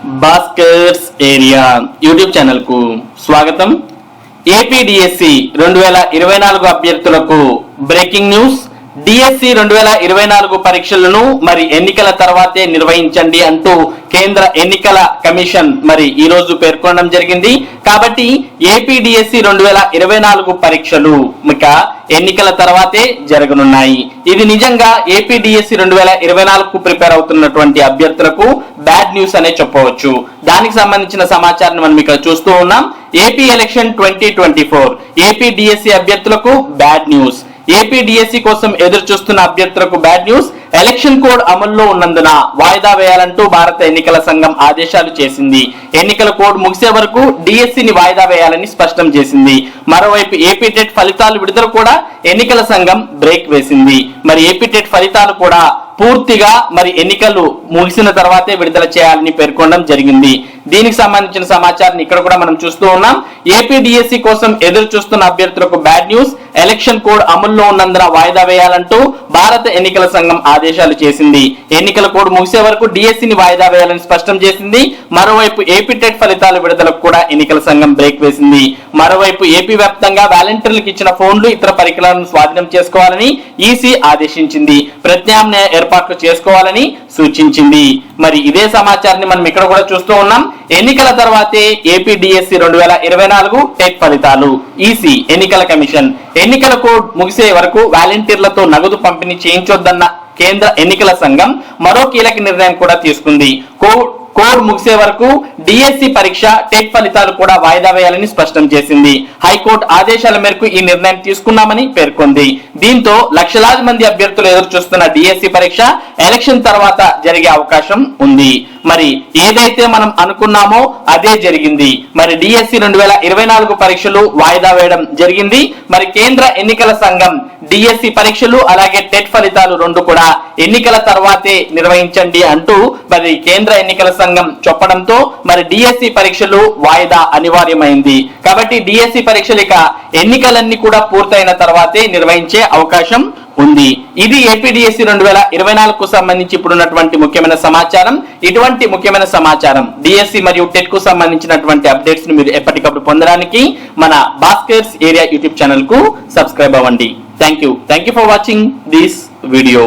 Bhaskar's area YouTube channel కు స్వాగతం. APDSC 2024 అభ్యర్థులకు బ్రేకింగ్ న్యూస్. డిఎస్సి 2024 పరీక్షలను మరి ఎన్నికల తర్వాతే నిర్వహించండి అంటూ కేంద్ర ఎన్నికల కమిషన్ మరి ఈ రోజు పేర్కొనడం జరిగింది. కాబట్టి ఏపీడిఎస్సి 2024 పరీక్షలు ఇక ఎన్నికల తర్వాతే జరగనున్నాయి. ఇది నిజంగా ఏపీడిఎస్సి 2024 ప్రిపేర్ అవుతున్నటువంటి అభ్యర్థులకు బ్యాడ్ న్యూస్ అనే చెప్పవచ్చు. దానికి సంబంధించిన సమాచారాన్ని మనం ఇక్కడ చూస్తూ ఉన్నాం. ఏపీ ఎలక్షన్ 2024 ఏపీడిఎస్సి అభ్యర్థులకు బ్యాడ్ న్యూస్. ఏపీడిఎస్సి కోసం ఎదురు చూస్తున్న అభ్యర్థులకు బ్యాడ్ న్యూస్. ఎలక్షన్ కోడ్ అమల్లో ఉన్నందున వాయిదా వేయాలంటూ భారత ఎన్నికల సంఘం ఆదేశాలు చేసింది. ఎన్నికల కోడ్ ముగిసే వరకు డిఎస్సిని వాయిదా వేయాలని స్పష్టం చేసింది. మరోవైపు ఏపీ టెట్ ఫలితాలు విడుదల కూడా ఎన్నికల సంఘం బ్రేక్ వేసింది. మరి ఏపీ టెట్ ఫలితాలు కూడా పూర్తిగా మరి ఎన్నికలు ముగిసిన తర్వాతే విడుదల చేయాలని పేర్కొనడం జరిగింది. దీనికి సంబంధించిన సమాచారాన్ని ఇక్కడ కూడా మనం చూస్తూ ఉన్నాం. ఏపీడిఎస్సి కోసం ఎదురు చూస్తున్న అభ్యర్థులకు బ్యాడ్ న్యూస్. ఎలక్షన్ కోడ్ అమల్లో ఉన్నందున వాయిదా వేయాలంటూ భారత ఎన్నికల సంఘం ఆదేశాలు చేసింది. ఎన్నికల కోడ్ ముగిసే వరకు డిఎస్సిని వాయిదా వేయాలని స్పష్టం చేసింది. మరోవైపు ఏపీ టెట్ ఫలితాల విడుదలకు కూడా ఎన్నికల సంఘం బ్రేక్ వేసింది. మరోవైపు ఏపీ వ్యాప్తంగా వాలంటీర్లకు ఇచ్చిన ఫోన్లు ఇతర పరికరాలను స్వాధీనం చేసుకోవాలని ఈసీ ఆదేశించింది. ప్రత్యామ్నాయ ఏర్పాట్లు చేసుకోవాలని సూచించింది. మరి ఇదే సమాచారాన్ని మనం ఇక్కడ కూడా చూస్తూ ఉన్నాం. ఎన్నికల తర్వాతే ఏపీడిఎస్సి 2024 టెట్ ఫలితాలు. ఈసీ ఎన్నికల కమిషన్ ఎన్నికల కోడ్ ముగిసే వరకు వాలంటీర్లతో నగదు పంపిణీ చేయించొద్దన్న కేంద్ర ఎన్నికల సంఘం మరో కీలక నిర్ణయం కూడా తీసుకుంది. కోడ్ ముగిసే వరకు డిఎస్సి పరీక్ష టెట్ ఫలితాలు కూడా వాయిదా వేయాలని స్పష్టం చేసింది. హైకోర్టు ఆదేశాల మేరకు ఈ నిర్ణయం తీసుకున్నామని పేర్కొంది. దీంతో లక్షలాది మంది అభ్యర్థులు ఎదురు చూస్తున్న డిఎస్సి పరీక్ష ఎలక్షన్ తర్వాత జరిగే అవకాశం ఉంది. మరి ఏదైతే మనం అనుకున్నామో అదే జరిగింది. మరి డిఎస్సి 2024 పరీక్షలు వాయిదా వేయడం జరిగింది. మరి కేంద్ర ఎన్నికల సంఘం డిఎస్సి పరీక్షలు అలాగే టెట్ ఫలితాలు రెండు కూడా ఎన్నికల తర్వాతే నిర్వహించండి అంటూ మరి కేంద్ర ఎన్నికల సంఘం చెప్పడంతో మరి డిఎస్సి పరీక్షలు వాయిదా అనివార్యమైంది. కాబట్టి డిఎస్సి పరీక్షలు ఇక ఎన్నికలన్నీ కూడా పూర్తయిన తర్వాతే నిర్వహించే అవకాశం ఉంది. ఇది ఏపీడిఎస్సి 2024 సంబంధించి ఇప్పుడున్నటువంటి ముఖ్యమైన సమాచారం. ఇటువంటి ముఖ్యమైన సమాచారం డిఎస్సి మరియు టెట్ కు సంబంధించినటువంటి అప్డేట్స్ ను మీరు ఎప్పటికప్పుడు పొందడానికి మన భాస్కర్స్ ఏరియా యూట్యూబ్ ఛానల్ కు సబ్స్క్రైబ్ అవ్వండి. Thank you for watching this video.